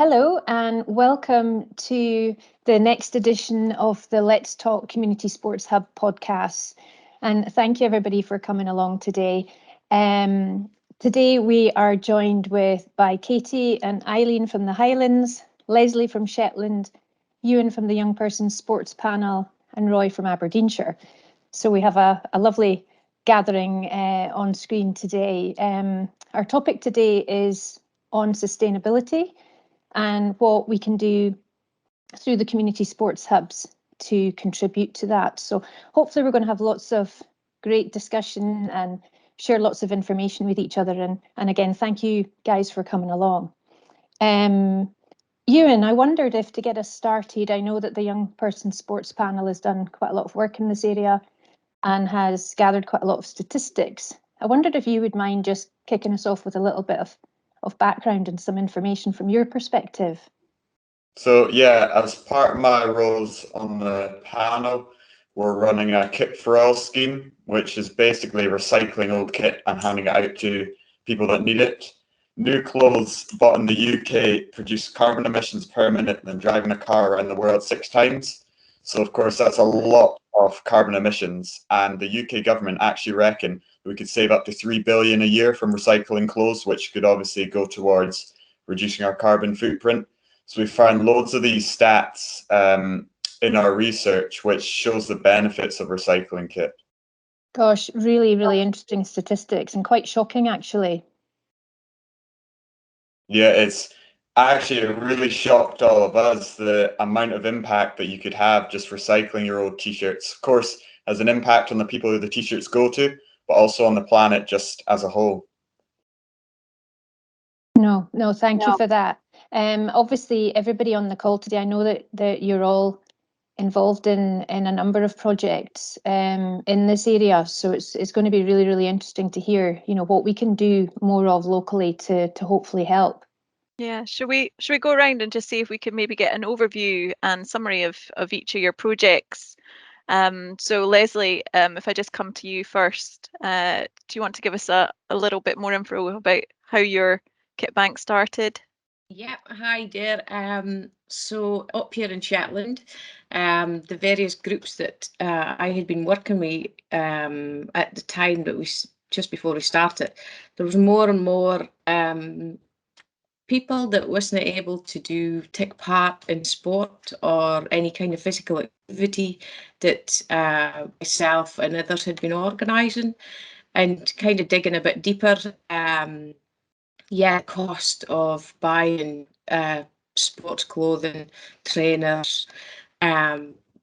Hello and welcome to the next edition of the Let's Talk Community Sports Hub podcast. And thank you everybody for coming along today. Today we are joined by Katie and Aileen from the Highlands, Lesley from Shetland, Euan from the Young Persons Sports Panel, and Roy from Aberdeenshire. So we have a lovely gathering on screen today. Our topic today is on sustainability and what we can do through the community sports hubs to contribute to that. So hopefully we're going to have lots of great discussion and share lots of information with each other. And again, thank you guys for coming along. Euan, I wondered if to get us started, I know that the Young Person Sports Panel has done quite a lot of work in this area and has gathered quite a lot of statistics. I wondered if you would mind just kicking us off with a little bit of background and some information from your perspective. So yeah, as part of my roles on the panel, we're running a Kit for All scheme, which is basically recycling old kit and handing it out to people that need it. New clothes bought in the UK produce carbon emissions per minute than driving a car around the world 6 times. So of course that's a lot of carbon emissions, and the UK government actually reckon we could save up to 3 billion a year from recycling clothes, which could obviously go towards reducing our carbon footprint. So we found loads of these stats in our research, which shows the benefits of recycling kit. Gosh, really, really interesting statistics and quite shocking, actually. Yeah, it's actually really shocked all of us, the amount of impact that you could have just recycling your old t-shirts. Of course, has an impact on the people who the t-shirts go to, but also on the planet just as a whole. No, thank you for that. Obviously, everybody on the call today, I know that you're all involved in a number of projects in this area, so it's going to be really, really interesting to hear, what we can do more of locally to hopefully help. Yeah, should we go around and just see if we can maybe get an overview and summary of each of your projects? So Lesley, if I just come to you first, do you want to give us a little bit more info about how your kit bank started? Yeah, hi there. So up here in Shetland, the various groups that I had been working with at the time that just before we started, there was more and more people that wasn't able to take part in sport or any kind of physical activity that myself and others had been organising, and kind of digging a bit deeper. Cost of buying sports clothing, trainers,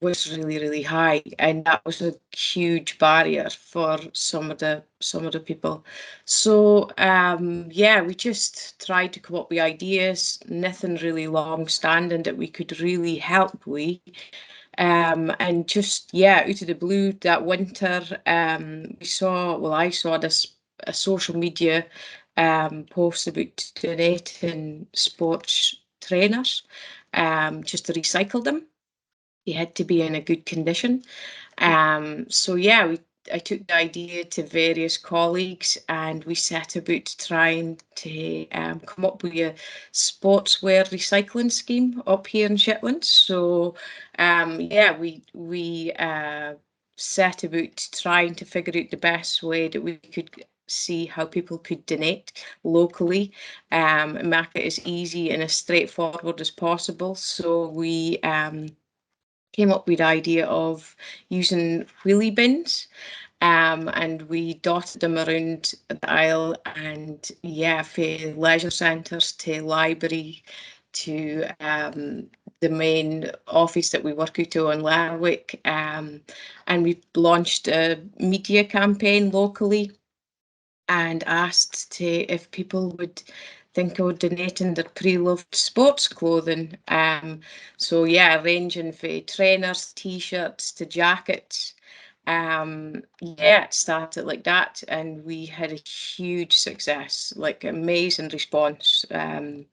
was really, really high, and that was a huge barrier for some of the people. So we just tried to come up with ideas, nothing really long standing that we could really help with. And just out of the blue that winter, I saw this a social media post about donating sports trainers, just to recycle them. They had to be in a good condition. I took the idea to various colleagues, and we set about trying to come up with a sportswear recycling scheme up here in Shetland. So we set about trying to figure out the best way that we could see how people could donate locally, make it as easy and as straightforward as possible. So we came up with the idea of using wheelie bins, and we dotted them around the aisle, and for leisure centres to library to the main office that we work out of in Lerwick, and we launched a media campaign locally and asked if people would think of donating their pre-loved sports clothing. Ranging for trainers, t-shirts to jackets. It started like that, and we had a huge success, like amazing response. The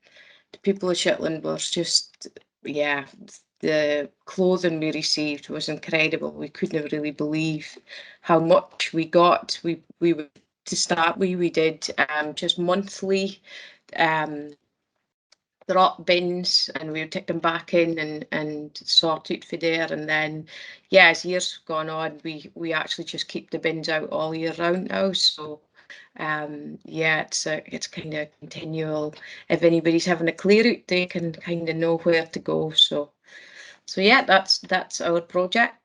people of Shetland were just, the clothing we received was incredible. We couldn't really believe how much we got. We to start with, we did just monthly drop bins and we would take them back in and sort it for there. And then, yeah, as years gone on, we actually just keep the bins out all year round now. So yeah, it's kind of continual. If anybody's having a clear out, they can kind of know where to go. So yeah, that's our project.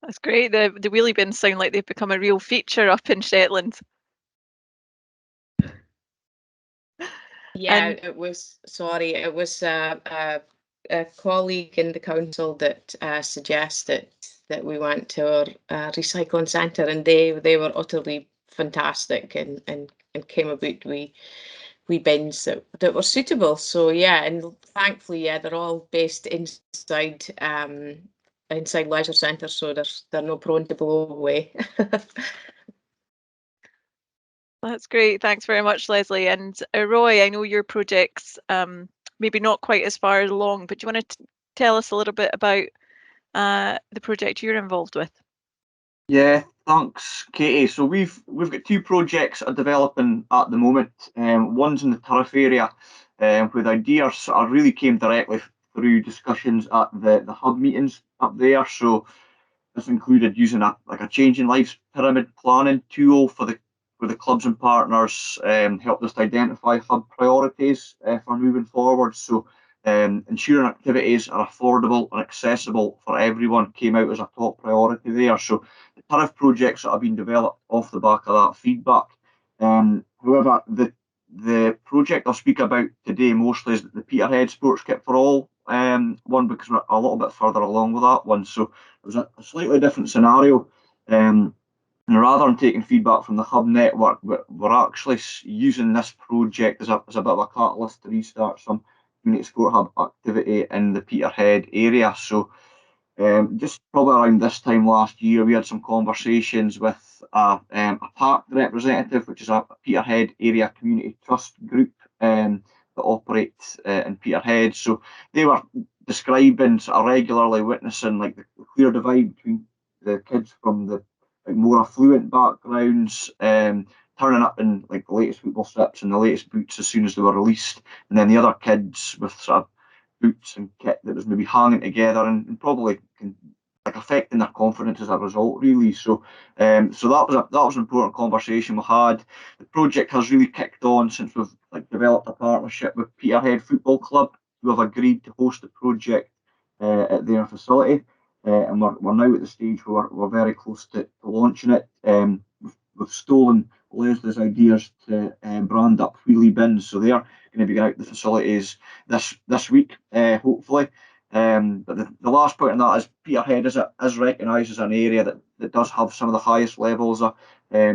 That's great. The wheelie bins sound like they've become a real feature up in Shetland. Yeah, And it was a colleague in the council that suggested that we went to our recycling centre, and they were utterly fantastic and came about we bins that were suitable. So yeah, and thankfully, yeah, they're all based inside leisure centres, so they're not prone to blow away. that's great. Thanks very much, Lesley. And Roy, I know your project's maybe not quite as far along, but do you want to tell us a little bit about the project you're involved with? Yeah, thanks, Katie. So we've got two projects that are developing at the moment. One's in the Turf area, where the ideas sort of really came directly through discussions at the hub meetings up there. So this included using a changing lives pyramid planning tool for the clubs and partners, helped us to identify hub priorities for moving forward. So ensuring activities are affordable and accessible for everyone came out as a top priority there. So the turf projects that have been developed off the back of that feedback. However, the project I'll speak about today mostly is the Peterhead Sports Kit for All one, because we're a little bit further along with that one. So it was a slightly different scenario. And rather than taking feedback from the hub network, we're actually using this project as a bit of a catalyst to restart some community sport hub activity in the Peterhead area. So just probably around this time last year, we had some conversations with a park representative, which is a Peterhead Area Community Trust group that operates in Peterhead. So they were describing sort of regularly witnessing like the clear divide between the kids from the more affluent backgrounds, turning up in like the latest football strips and the latest boots as soon as they were released, and then the other kids with sort of boots and kit that was maybe hanging together and probably like affecting their confidence as a result, really. So so that was an important conversation we had. The project has really kicked on since we've like developed a partnership with Peterhead Football Club, who have agreed to host the project at their facility. And we're now at the stage where we're very close to launching it. We've stolen Lesley's ideas to brand up wheelie bins, so they're going to be out the facilities this week, hopefully. But the last point on that is Peterhead is recognised as an area that does have some of the highest levels of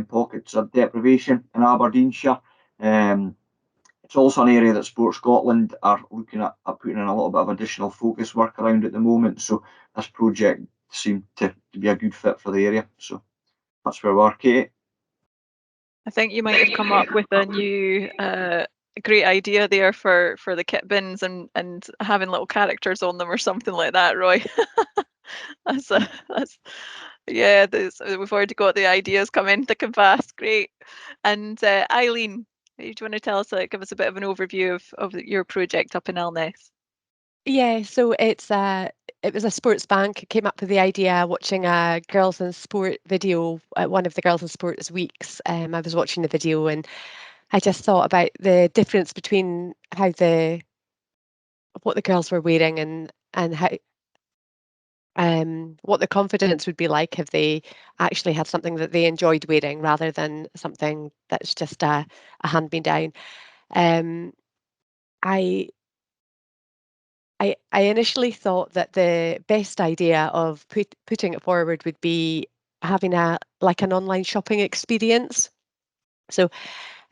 pockets of deprivation in Aberdeenshire. It's also an area that Sport Scotland are looking at putting in a little bit of additional focus work around at the moment. So this project seemed to be a good fit for the area. So that's where we're, Katie. I think you might have come up with a new great idea there for the kit bins and having little characters on them or something like that, Roy. that's yeah, we've already got the ideas coming thick and fast. Great. And Aileen, do you want to tell us, give us a bit of an overview of your project up in Elness? Yeah, so it was a sports bank. Came up with the idea watching a girls in sport video at one of the girls in sports weeks. I was watching the video and I just thought about the difference between what the girls were wearing and how what the confidence would be like if they actually had something that they enjoyed wearing rather than something that's just a hand-me-down. I initially thought that the best idea of putting it forward would be having an online shopping experience. So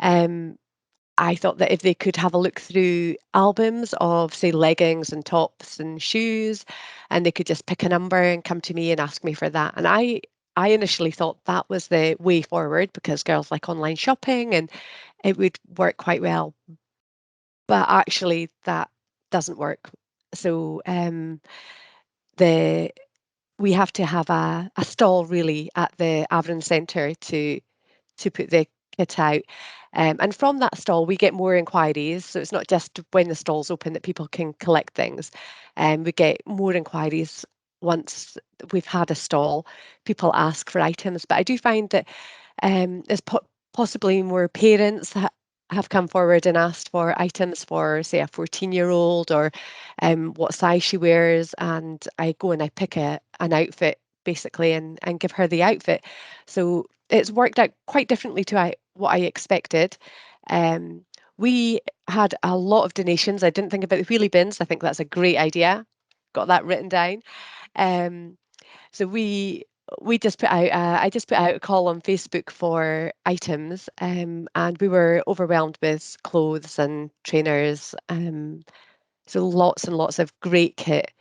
I thought that if they could have a look through albums of, say, leggings and tops and shoes, and they could just pick a number and come to me and ask me for that. And I initially thought that was the way forward because girls like online shopping and it would work quite well. But actually that doesn't work. So we have to have a stall really at the Avon Centre to put the kit out. And from that stall, we get more inquiries. So it's not just when the stall's open that people can collect things. We get more inquiries once we've had a stall. People ask for items, but I do find that there's possibly more parents that have come forward and asked for items for, say, a 14-year-old, or what size she wears, and I go and I pick an outfit basically and give her the outfit. So it's worked out quite differently to what I expected. We had a lot of donations. I didn't think about the wheelie bins. I think that's a great idea. Got that written down. So we just put out I just put out a call on Facebook for items, and we were overwhelmed with clothes and trainers. So lots and lots of great kit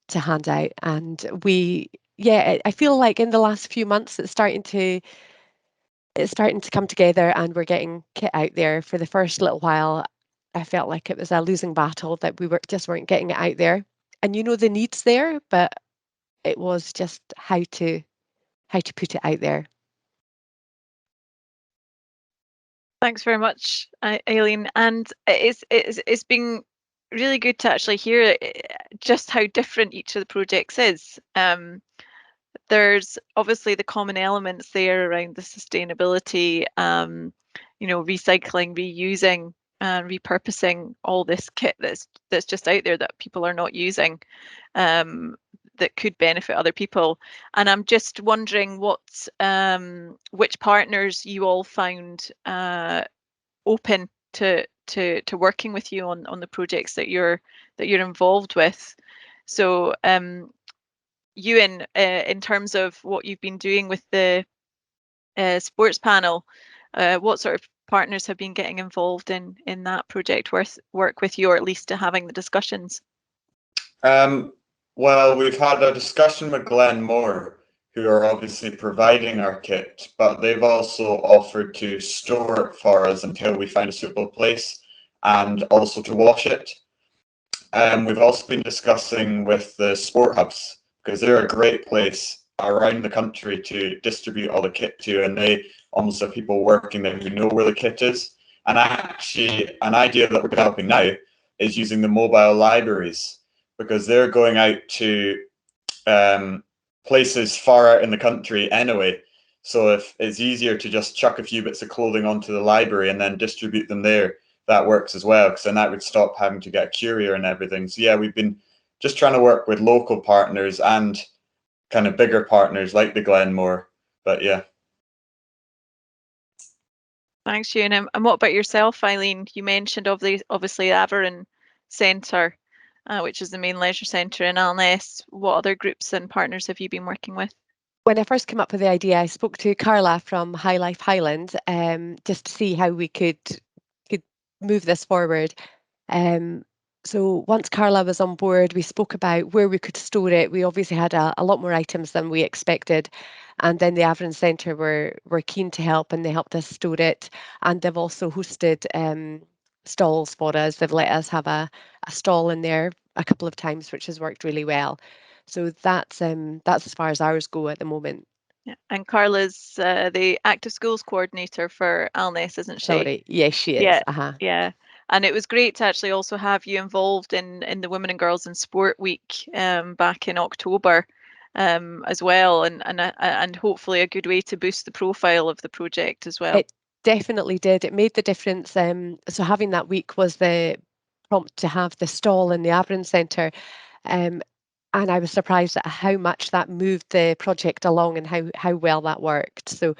to hand out, and I feel like in the last few months it's starting to come together, and we're getting kit out there. For the first little while, I felt like it was a losing battle, that we weren't getting it out there. And the needs there, but it was just how to put it out there. Thanks very much, Aileen. And it's been really good to actually hear just how different each of the projects is. There's obviously the common elements there around the sustainability, recycling, reusing, and repurposing all this kit that's just out there that people are not using, that could benefit other people. And I'm just wondering which partners you all found open to working with you on the projects that you're involved with. So Euan, in terms of what you've been doing with the sports panel, what sort of partners have been getting involved in that project work with you, or at least to having the discussions? Well, we've had a discussion with Glenmore, who are obviously providing our kit, but they've also offered to store it for us until we find a suitable place, and also to wash it. We've also been discussing with the sport hubs, because they're a great place around the country to distribute all the kit to, and they almost have people working there who know where the kit is. And actually, an idea that we're developing now is using the mobile libraries, because they're going out to places far out in the country anyway. So if it's easier to just chuck a few bits of clothing onto the library and then distribute them there, that works as well, because then that would stop having to get a courier and everything. So yeah, we've been just trying to work with local partners and kind of bigger partners like the Glenmore. But yeah. Thanks, Euan. And what about yourself, Aileen? You mentioned obviously the Aberdeen Centre, which is the main leisure centre in Alness. What other groups and partners have you been working with? When I first came up with the idea, I spoke to Carla from High Life Highlands, just to see how we could move this forward. So once Carla was on board, we spoke about where we could store it. We obviously had a lot more items than we expected. And then the Aberdeen Centre were keen to help, and they helped us store it. And they've also hosted stalls for us. They've let us have a stall in there a couple of times, which has worked really well. So that's as far as ours go at the moment. Yeah. And Carla's the Active Schools Coordinator for Alness, isn't she? Sorry, yes, she is. Yeah, yeah. And it was great to actually also have you involved in the Women and Girls in Sport Week back in October as well, and hopefully a good way to boost the profile of the project as well. It definitely did. It made the difference. So having that week was the prompt to have the stall in the Aberdeen Centre. And I was surprised at how much that moved the project along, and how well that worked. So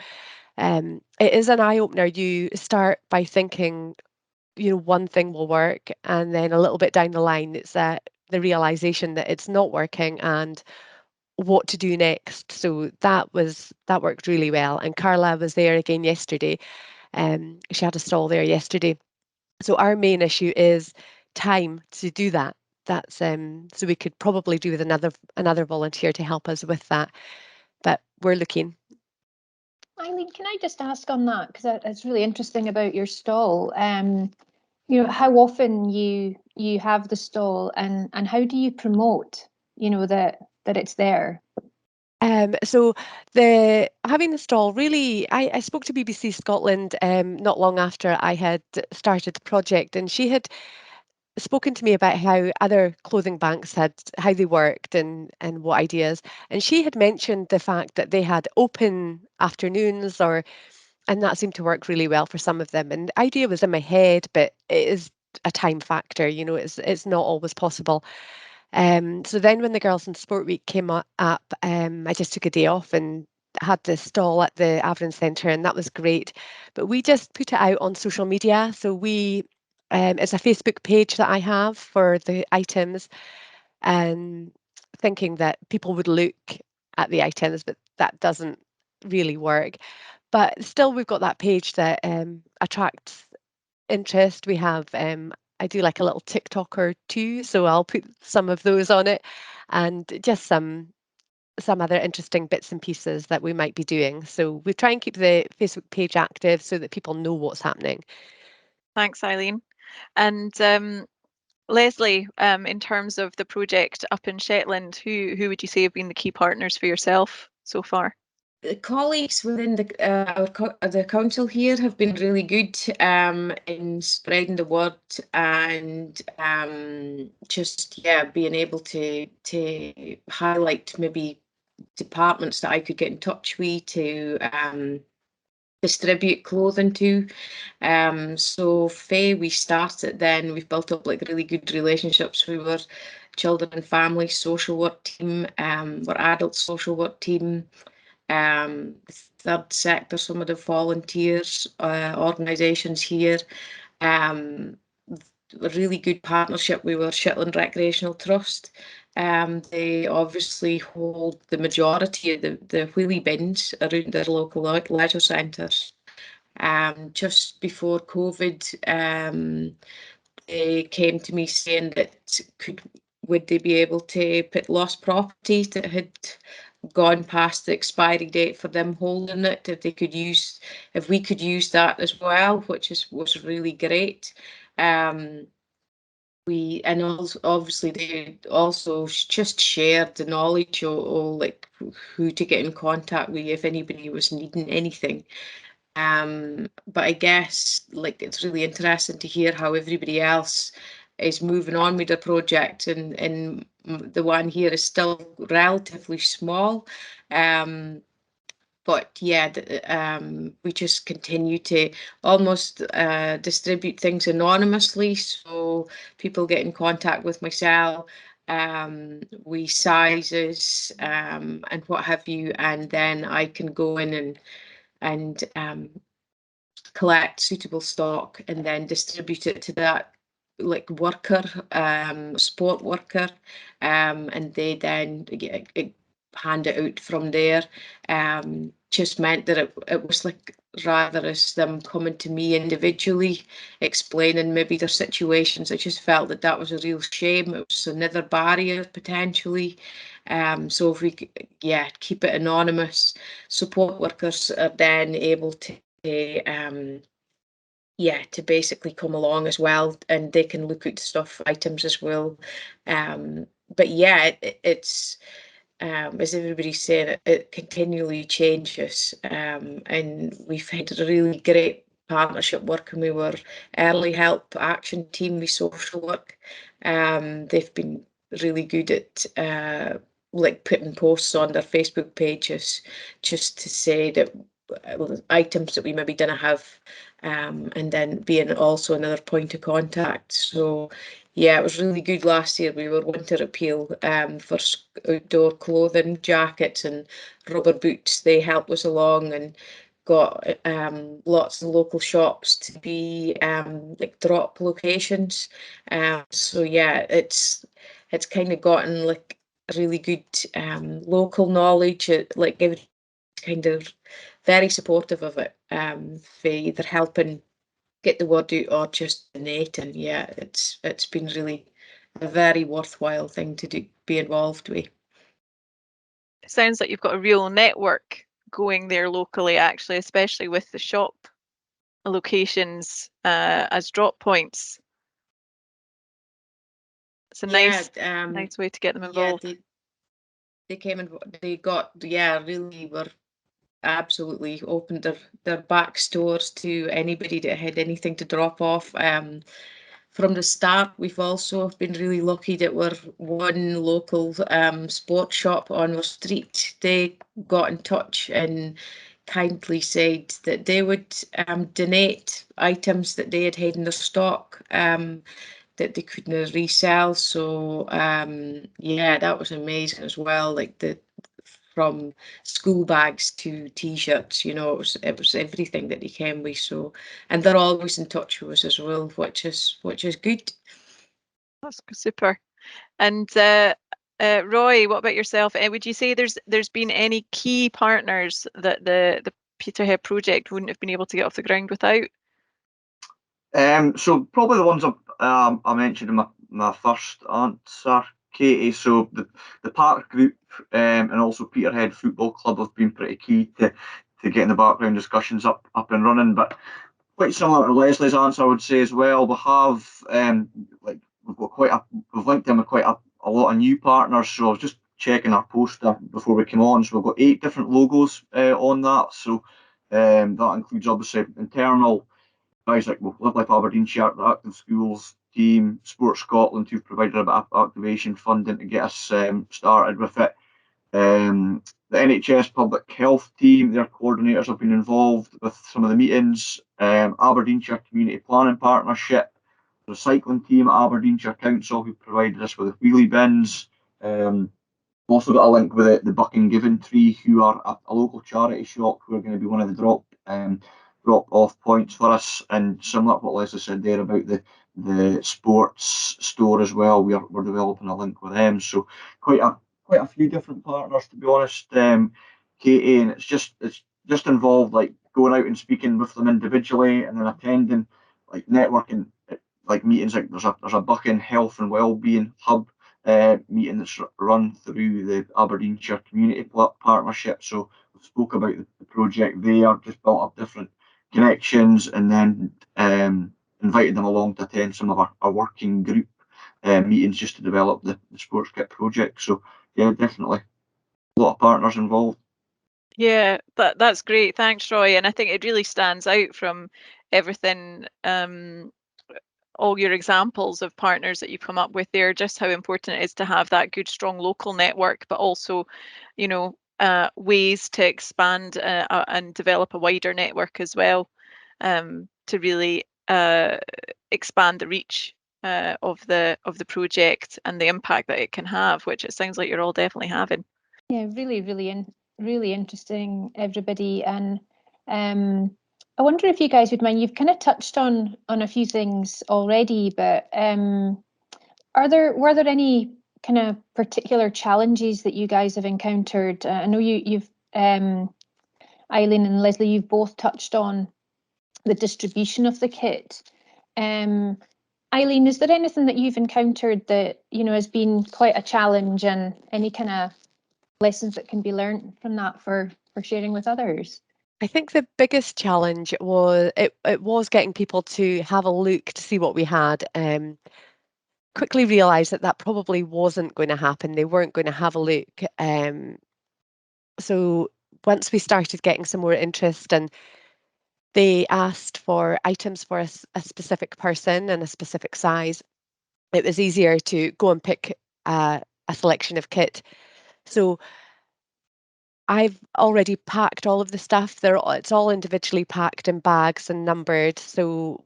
it is an eye-opener. You start by thinking, one thing will work, and then a little bit down the line, it's the realization that it's not working and what to do next. So that worked really well. And Carla was there again yesterday. She had a stall there yesterday. So our main issue is time to do that. That's so we could probably do with another volunteer to help us with that, but we're looking. Aileen, can I just ask on that, because it's really interesting about your stall. How often you have the stall, and how do you promote, that it's there? So having the stall really, I spoke to BBC Scotland not long after I had started the project, and she had spoken to me about how other clothing banks how they worked and what ideas. And she had mentioned the fact that they had open afternoons, and that seemed to work really well for some of them. And the idea was in my head, but it is a time factor, it's not always possible. So then when the Girls in Sport Week came up, I just took a day off and had the stall at the Avon Centre, and that was great. But we just put it out on social media. So it's a Facebook page that I have for the items, and thinking that people would look at the items, but that doesn't really work. But still, we've got that page that attracts interest. I do like a little TikTok or two, so I'll put some of those on it, and just some other interesting bits and pieces that we might be doing. So we try and keep the Facebook page active so that people know what's happening. Thanks, Aileen. And Lesley, in terms of the project up in Shetland, who would you say have been the key partners for yourself so far? The colleagues within the council here have been really good in spreading the word and just being able to highlight maybe departments that I could get in touch with to distribute clothing to. So Faye, we started then, we've built up like really good relationships. We were children and family social work team, we're adult social work team, third sector, some of the volunteers, organisations here. A really good partnership. We were Shetland Recreational Trust. They obviously hold the majority of the wheelie bins around their local leisure centres. Just before COVID, they came to me saying that would they be able to put lost properties that had gone past the expiry date for them holding it, if we could use that as well, which was really great. Obviously they also just shared the knowledge of like who to get in contact with if anybody was needing anything. But I guess like it's really interesting to hear how everybody else is moving on with the project, and the one here is still relatively small. But yeah, we just continue to almost distribute things anonymously, so people get in contact with myself, we sizes and what have you, and then I can go in and collect suitable stock and then distribute it to that like worker, sport worker, and they then hand it out from there. Just meant that it was like rather as them coming to me individually explaining maybe their situations. I just felt that was a real shame. It was another barrier potentially. So if we keep it anonymous, support workers are then able to to basically come along as well, and they can look at stuff items as well. But yeah, it's as everybody's saying, it continually changes, and we've had a really great partnership working with our early help action team with social work. They've been really good at like putting posts on their Facebook pages just to say that items that we maybe didn't have, and then being also another point of contact. So yeah, it was really good last year. We were winter appeal for outdoor clothing, jackets and rubber boots. They helped us along and got lots of local shops to be like drop locations. So yeah, it's kind of gotten like really good local knowledge. Like every kind of very supportive of it, for either helping get the word out or just donating. Yeah, it's been really a very worthwhile thing to be involved with. It sounds like you've got a real network going there locally, actually, especially with the shop locations as drop points. It's a nice way to get them involved. Yeah, they came and they got, really were absolutely opened their back stores to anybody that had anything to drop off. From the start, we've also been really lucky that we're one local sports shop on our street. They got in touch and kindly said that they would donate items that they had in their stock that they couldn't resell. So that was amazing as well. Like from school bags to t-shirts, it was everything that they came with. So, and they're always in touch with us as well, which is good. That's super. And Roy, what about yourself? Would you say there's been any key partners that the Peterhead project wouldn't have been able to get off the ground without? So probably the ones I mentioned in my first answer, Katie. So the Park Group and also Peterhead Football Club have been pretty key to getting the background discussions up and running. But quite similar to Lesley's answer, I would say as well. We have we've linked in with quite a lot of new partners. So I was just checking our poster before we came on. So we've got 8 different logos on that. So that includes obviously internal guys like Live Life Aberdeenshire, the Active Schools team, Sport Scotland, who've provided a bit of activation funding to get us started with it. The NHS Public Health team, their coordinators have been involved with some of the meetings. Aberdeenshire Community Planning Partnership, the recycling team at Aberdeenshire Council, who provided us with wheelie bins. Also got a link with the Bucking Given Tree, who are a local charity shop who are going to be one of the drop-off points for us. And similar to what Lesley said there about the sports store as well, we're developing a link with them. So quite a few different partners, to be honest, Katie, and it's just involved like going out and speaking with them individually, and then attending like networking like meetings. Like there's a Bucking Health and Wellbeing Hub meeting that's run through the Aberdeenshire Community Partnership. So we spoke about the project there, just built up different connections, and then invited them along to attend some of our working group meetings just to develop the sports kit project. So yeah, definitely a lot of partners involved. Yeah, that's great. Thanks, Roy. And I think it really stands out from everything, all your examples of partners that you've come up with there, just how important it is to have that good, strong local network, but also, ways to expand and develop a wider network as well, to really expand the reach of the project and the impact that it can have, which it sounds like you're all definitely having. Yeah, really interesting, everybody. And I wonder if you guys would mind, you've kind of touched on a few things already, but were there any kind of particular challenges that you guys have encountered? I know you've Aileen and Lesley, you've both touched on the distribution of the kit. Aileen, is there anything that you've encountered that has been quite a challenge, and any kind of lessons that can be learned from that for sharing with others? I think the biggest challenge was it was getting people to have a look to see what we had. Quickly realised that probably wasn't going to happen. They weren't going to have a look. So once we started getting some more interest, and they asked for items for a specific person and a specific size, it was easier to go and pick a selection of kit. So I've already packed all of the stuff. It's all individually packed in bags and numbered. So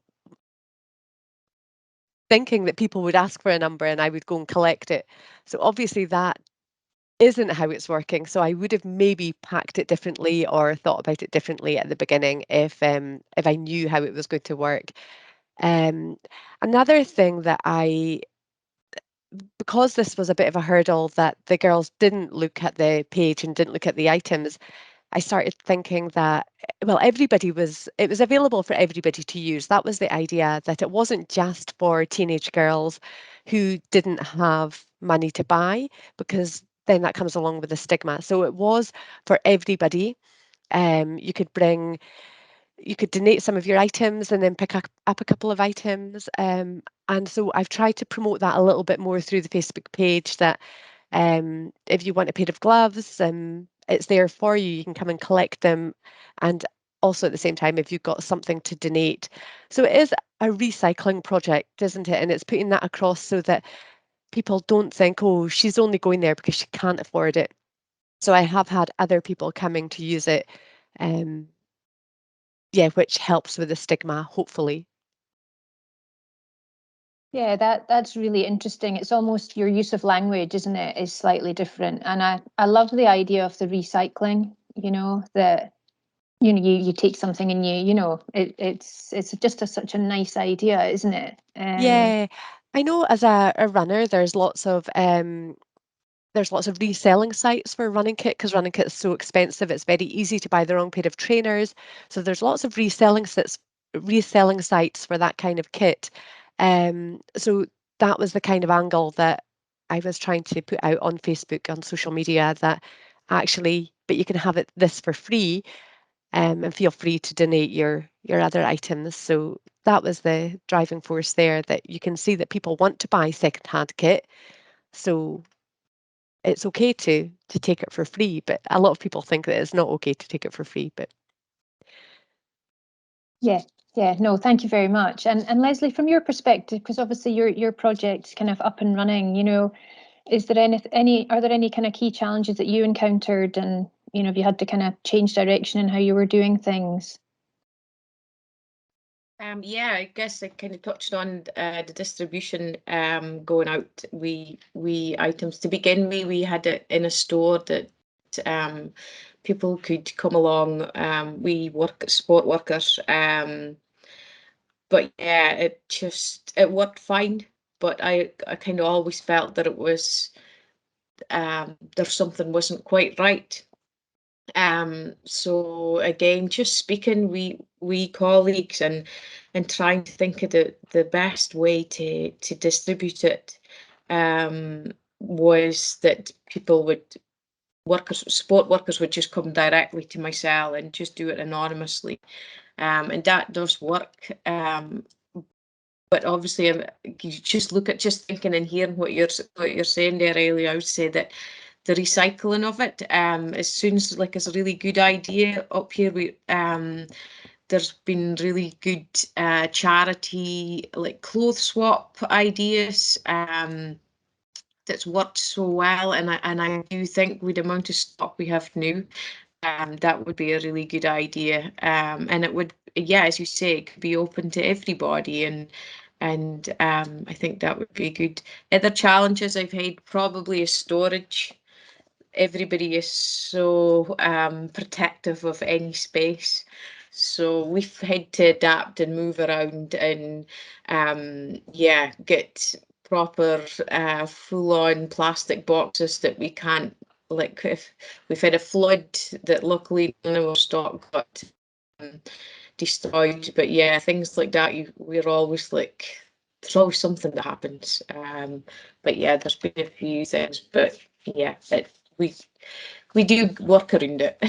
thinking that people would ask for a number and I would go and collect it. So obviously that isn't how it's working. So I would have maybe packed it differently or thought about it differently at the beginning if I knew how it was going to work. Another thing that because this was a bit of a hurdle that the girls didn't look at the page and didn't look at the items, I started thinking that, well, it was available for everybody to use. That was the idea, that it wasn't just for teenage girls who didn't have money to buy, because then that comes along with the stigma. So it was for everybody. You could donate some of your items and then pick up a couple of items. And so I've tried to promote that a little bit more through the Facebook page, that If you want a pair of gloves, it's there for you. You can come and collect them. And also at the same time, if you've got something to donate. So it is a recycling project, isn't it? And it's putting that across so that people don't think, oh, she's only going there because she can't afford it. So I have had other people coming to use it, yeah, which helps with the stigma, hopefully. Yeah, that's really interesting. It's almost your use of language, isn't it, is slightly different. And I love the idea of the recycling, you know, that you take something and it's just such a nice idea, isn't it? Yeah, I know as a runner, there's lots of reselling sites for running kit because running kit is so expensive. It's very easy to buy the wrong pair of trainers. So there's lots of reselling sites for that kind of kit. So that was the kind of angle that I was trying to put out on Facebook, on social media, that actually, but you can have this for free, and feel free to donate your other items. So that was the driving force there, that you can see that people want to buy secondhand kit. So it's okay to take it for free, but a lot of people think that it's not okay to take it for free. But yeah, no, thank you very much. And Lesley, from your perspective, because obviously your project's kind of up and running, is there are there any kind of key challenges that you encountered, and have you had to kind of change direction in how you were doing things? Yeah, I guess I kind of touched on the distribution going out. We items to begin with, we had it in a store that people could come along. We sport workers, but yeah, it worked fine. But I kind of always felt that it was there's something wasn't quite right. So again, just speaking we colleagues and trying to think of the best way to distribute it, was that sport workers would just come directly to my cell and just do it anonymously, and that does work. But obviously, you just look at just thinking and hearing what you're saying there, Aileen. I would say that the recycling of it, as soon as like it's a really good idea up here. There's been really good charity like clothes swap ideas that's worked so well, and I do think with the amount of stock we have now, that would be a really good idea, and it would, yeah, as you say, it could be open to everybody, and I think that would be good. Other challenges I've had probably is storage. Everybody is so protective of any space, so we've had to adapt and move around and yeah, get proper full-on plastic boxes that we can't, like, if we've had a flood that luckily none of our stock got destroyed, but yeah, things like that, we're always like, there's always something that happens, but yeah, there's been a few things, but yeah, we do work around it.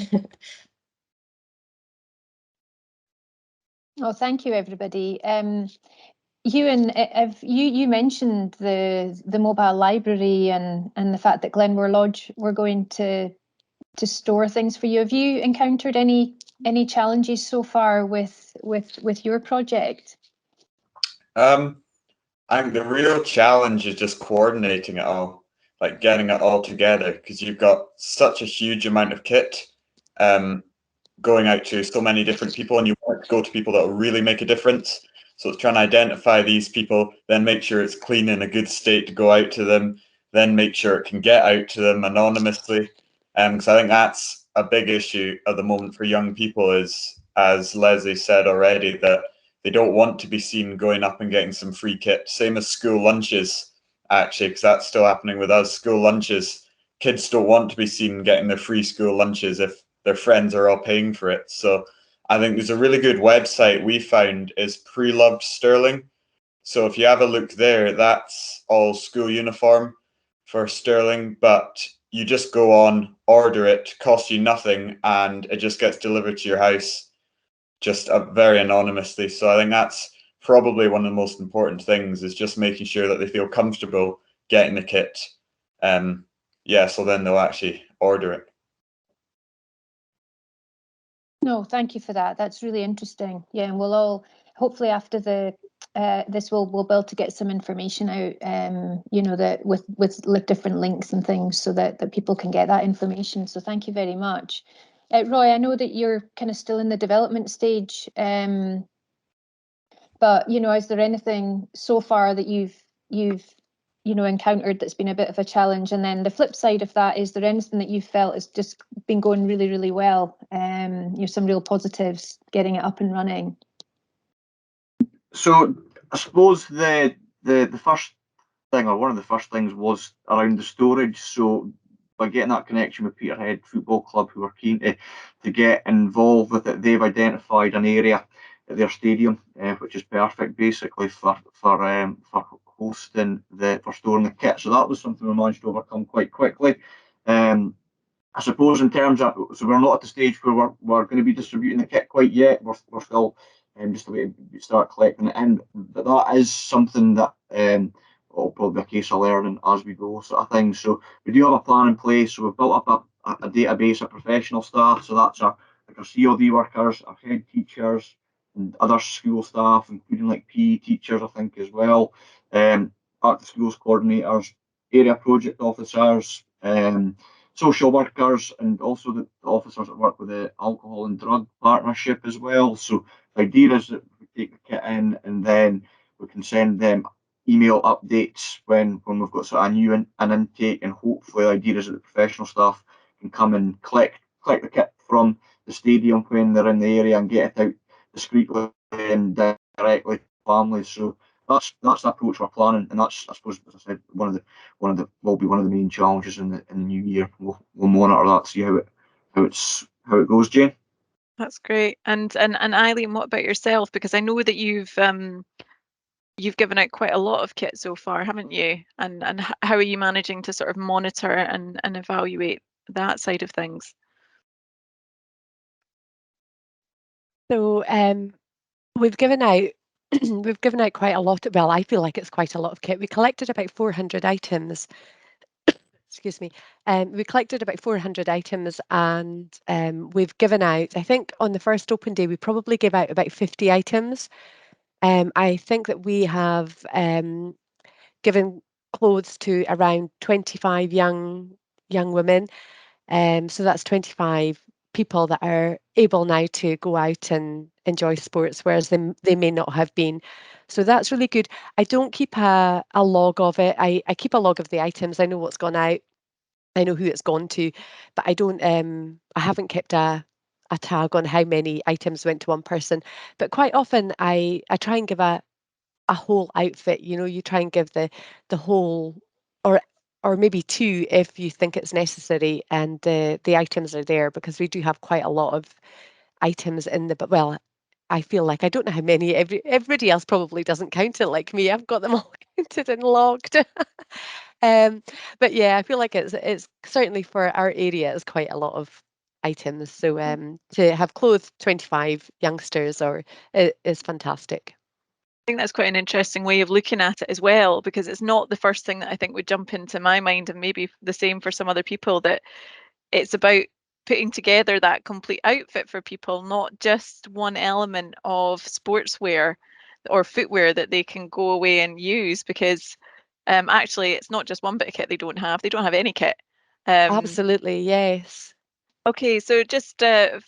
Oh, thank you, everybody. Euan, if you mentioned the mobile library and the fact that Glenmore Lodge were going to store things for you. Have you encountered any challenges so far with your project? I think the real challenge is just coordinating it all, like getting it all together, because you've got such a huge amount of kit going out to so many different people, and you want to go to people that will really make a difference. So it's trying to identify these people, then make sure it's clean in a good state to go out to them, then make sure it can get out to them anonymously. Because I think that's a big issue at the moment for young people is, as Lesley said already, that they don't want to be seen going up and getting some free kit. Same as school lunches, actually, because that's still happening with us. School lunches, kids don't want to be seen getting their free school lunches if their friends are all paying for it. So I think there's a really good website we found is Pre-Loved Stirling. So if you have a look there, that's all school uniform for Stirling, but you just go on, order it, costs you nothing, and it just gets delivered to your house, just very anonymously. So I think that's probably one of the most important things, is just making sure that they feel comfortable getting the kit. yeah, so then they'll actually order it. No, thank you for that. That's really interesting. Yeah, and we'll all hopefully after the this we'll be able to get some information out, you know, that with different links and things, so that people can get that information. So thank you very much. Roy, I know that you're kind of still in the development stage, but you know, is there anything so far that you've you know encountered that's been a bit of a challenge? And then the flip side of that, is there anything that you've felt has just been going really, really well? You know, some real positives getting it up and running. So I suppose the first thing, or one of the first things, was around the storage. So by getting that connection with Peterhead Football Club, who are keen to get involved with it, they've identified an area at their stadium, which is perfect basically for hosting for storing the kit. So that was something we managed to overcome quite quickly. I suppose in terms of, so we're not at the stage where we're going to be distributing the kit quite yet. We're still just a way to start collecting it in. But that is something that will probably be a case of learning as we go, sort of thing. So we do have a plan in place. So we've built up a database of professional staff. So that's our CLD workers, our head teachers, and other school staff, including like PE teachers, I think, as well. Art schools coordinators, area project officers, social workers, and also the officers that work with the alcohol and drug partnership as well. So the idea is that we take the kit in, and then we can send them email updates when we've got sort of an intake, and hopefully the idea is that the professional staff can come and collect the kit from the stadium when they're in the area and get it out discreetly and directly to families. So that's the approach we're planning, and that's, I suppose, as I said, will be one of the main challenges in the new year. We'll monitor that, see how it goes, Jayne. That's great. And Aileen, what about yourself? Because I know that you've given out quite a lot of kit so far, haven't you? And how are you managing to sort of monitor and evaluate that side of things? So we've given out quite a lot. Well, I feel like it's quite a lot of kit. We collected about 400 items. Excuse me. We collected about 400 items, and we've given out, I think on the first open day, we probably gave out about 50 items. I think that we have given clothes to around 25 young women. So that's 25 people that are able now to go out and enjoy sports, whereas they may not have been. So that's really good. I don't keep a log of it. I keep a log of the items. I know what's gone out. I know who it's gone to, but I don't. I haven't kept a tag on how many items went to one person. But quite often, I try and give a whole outfit. You know, you try and give the whole, or maybe two if you think it's necessary, and the items are there, because we do have quite a lot of items in the, but well, I feel like I don't know how many. Everybody else probably doesn't count it like me. I've got them all counted and logged. But yeah, I feel like it's certainly for our area is quite a lot of items. So to have clothed 25 youngsters is fantastic. I think that's quite an interesting way of looking at it as well, because it's not the first thing that I think would jump into my mind, and maybe the same for some other people, that it's about putting together that complete outfit for people, not just one element of sportswear or footwear that they can go away and use, because actually it's not just one bit of kit they don't have any kit. Absolutely, yes. Okay, so just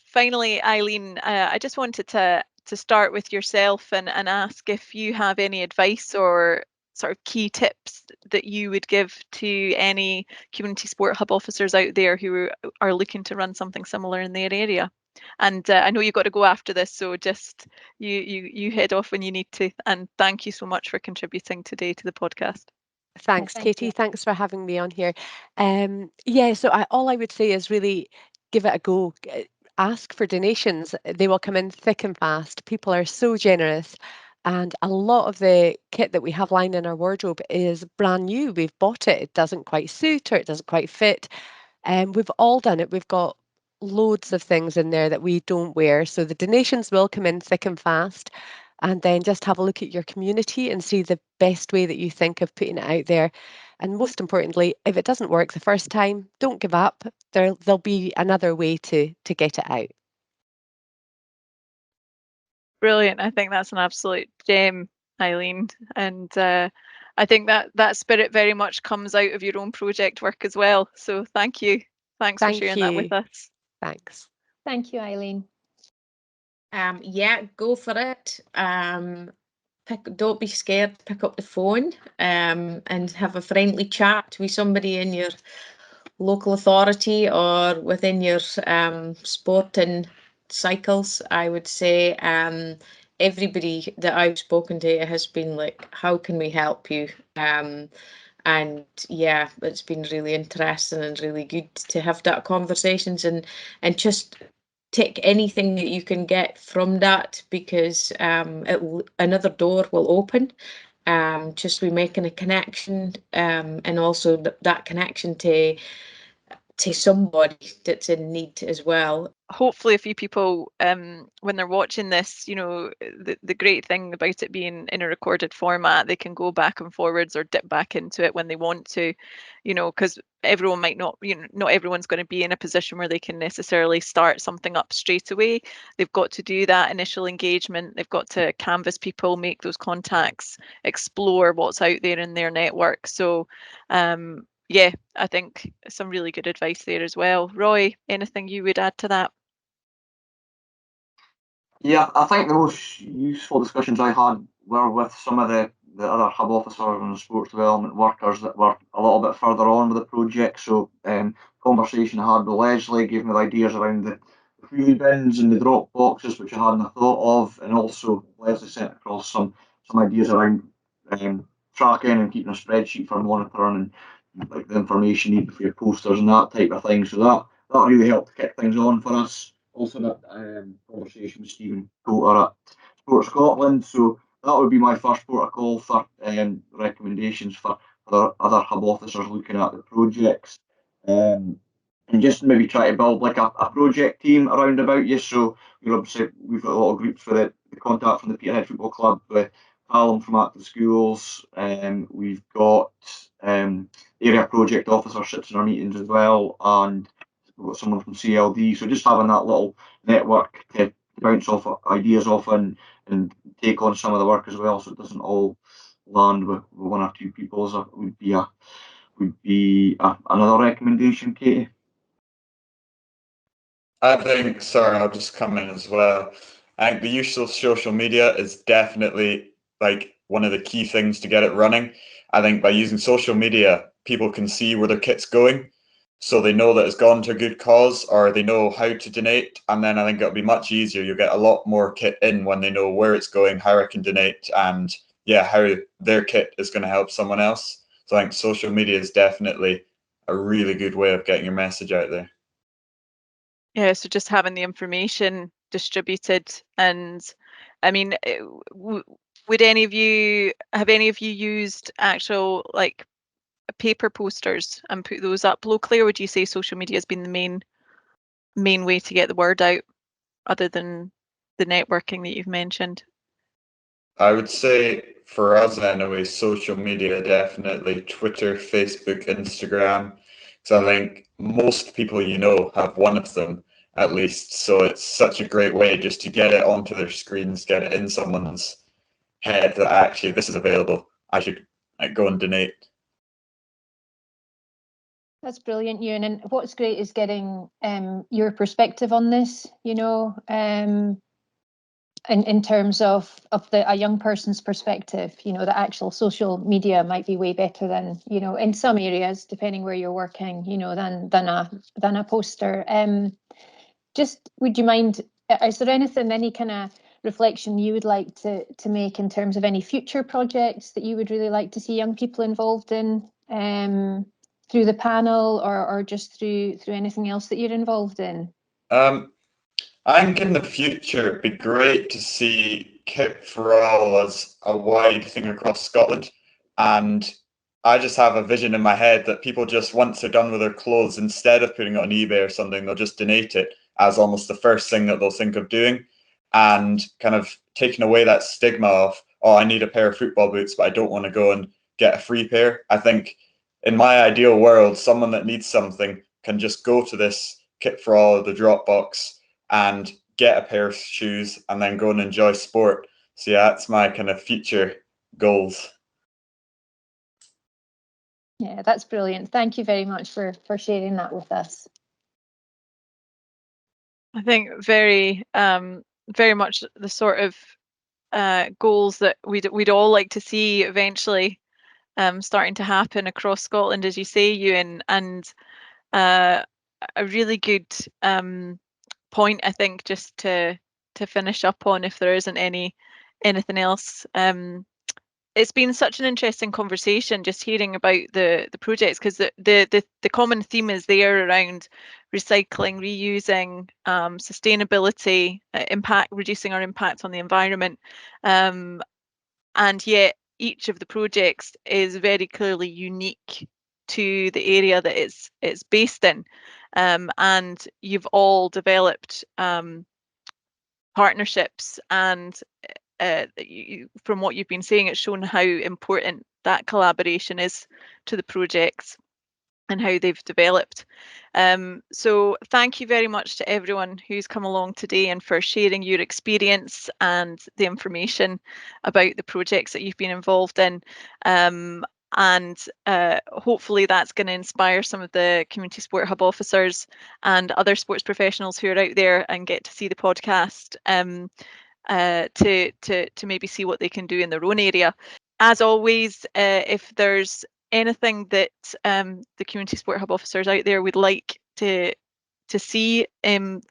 finally, Aileen, I just wanted to start with yourself and ask if you have any advice or sort of key tips that you would give to any community sport hub officers out there who are looking to run something similar in their area. And I know you've got to go after this, so just you head off when you need to. And thank you so much for contributing today to the podcast. Thanks, Thank Katie. you. Thanks for having me on here. Yeah, so all I would say is really give it a go. Ask for donations. They will come in thick and fast. People are so generous. And a lot of the kit that we have lying in our wardrobe is brand new. We've bought it. It doesn't quite suit, or it doesn't quite fit. We've all done it. We've got loads of things in there that we don't wear. So the donations will come in thick and fast. And then just have a look at your community and see the best way that you think of putting it out there. And most importantly, if it doesn't work the first time, don't give up. There'll be another way to get it out. Brilliant. I think that's an absolute gem, Aileen. And I think that spirit very much comes out of your own project work as well. So thank you. Thanks for sharing that with us. Thanks. Thank you, Aileen. Yeah, go for it. Don't be scared. Pick up the phone and have a friendly chat with somebody in your local authority or within your sporting cycles. I would say everybody that I've spoken to has been like, how can we help you? And yeah, it's been really interesting and really good to have that conversations and just take anything that you can get from that, because another door will open. Just be making a connection, and also that connection to somebody that's in need as well. Hopefully a few people, when they're watching this, you know, the great thing about it being in a recorded format, they can go back and forwards or dip back into it when they want to, you know, because everyone might not, you know, not everyone's going to be in a position where they can necessarily start something up straight away. They've got to do that initial engagement. They've got to canvass people, make those contacts, explore what's out there in their network. So yeah, I think some really good advice there as well. Roy, anything you would add to that? Yeah, I think the most useful discussions I had were with some of the other hub officers and sports development workers that were a little bit further on with the project. So conversation I had with Lesley gave me the ideas around the wheelie bins and the drop boxes, which I hadn't thought of, and also Lesley sent across some ideas around tracking and keeping a spreadsheet for monitoring and like the information needed for your posters and that type of thing. So that really helped to kick things on for us. Also that conversation with Stephen Coulter at Sport Scotland. So that would be my first protocol for recommendations for other hub officers looking at the projects. And just maybe try to build like a project team around about you. So obviously we've got a lot of groups for the contact from the Peterhead Football Club, with Callum from Active Schools, we've got area project officer sits in our meetings as well, and we've got someone from CLD. So just having that little network to bounce off ideas off and take on some of the work as well, so it doesn't all land with one or two people, would be another recommendation, Katie. I think, sorry, I'll just come in as well. I think the use of social media is definitely like one of the key things to get it running. I think by using social media, people can see where their kit's going, so they know that it's gone to a good cause, or they know how to donate. And then I think it'll be much easier. You'll get a lot more kit in when they know where it's going, how it can donate, and yeah, how their kit is going to help someone else. So I think social media is definitely a really good way of getting your message out there. Yeah, so just having the information distributed. And I mean, would any of you used actual like paper posters and put those up locally, or would you say social media has been the main way to get the word out, other than the networking that you've mentioned? I would say for us anyway, social media, definitely Twitter, Facebook, Instagram. So I think most people you know have one of them at least. So it's such a great way just to get it onto their screens, get it in someone's head that actually this is available. I should go and donate. That's brilliant, Euan. And what's great is getting your perspective on this, you know, in terms of a young person's perspective. You know, the actual social media might be way better than, you know, in some areas, depending where you're working, you know, than a poster. Just would you mind, is there any kind of reflection you would like to make in terms of any future projects that you would really like to see young people involved in, through the panel, or just through anything else that you're involved in? I think in the future it'd be great to see Kit for All as a wide thing across Scotland. And I just have a vision in my head that people just, once they're done with their clothes, instead of putting it on eBay or something, they'll just donate it as almost the first thing that they'll think of doing, and kind of taking away that stigma of, oh, I need a pair of football boots, but I don't want to go and get a free pair. I think in my ideal world, someone that needs something can just go to this Kit for All, the Dropbox, and get a pair of shoes and then go and enjoy sport. So yeah, that's my kind of future goals. Yeah, that's brilliant. Thank you very much for sharing that with us. I think very much the sort of goals that we'd all like to see eventually starting to happen across Scotland, as you say, Euan, and a really good point, I think, just to finish up on, if there isn't anything else. It's been such an interesting conversation just hearing about the projects, because the common theme is there around recycling, reusing, sustainability, reducing our impact on the environment, and yet each of the projects is very clearly unique to the area that it's based in, and you've all developed partnerships, and from what you've been saying, it's shown how important that collaboration is to the projects and how they've developed. So thank you very much to everyone who's come along today and for sharing your experience and the information about the projects that you've been involved in. And hopefully that's going to inspire some of the Community Sport Hub officers and other sports professionals who are out there and get to see the podcast, to maybe see what they can do in their own area. As always, if there's anything that the Community Sport Hub officers out there would like to see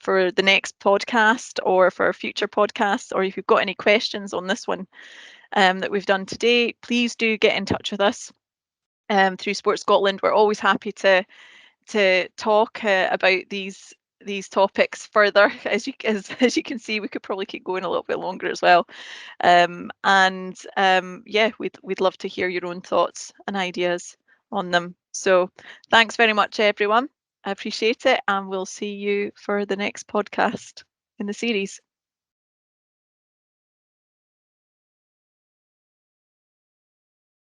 for the next podcast or for future podcasts, or if you've got any questions on this one that we've done today, please do get in touch with us through Sport Scotland. We're always happy to talk about these topics further. As you can see, we could probably keep going a little bit longer as well. Yeah, we'd love to hear your own thoughts and ideas on them. So thanks very much, everyone. I appreciate it, and we'll see you for the next podcast in the series.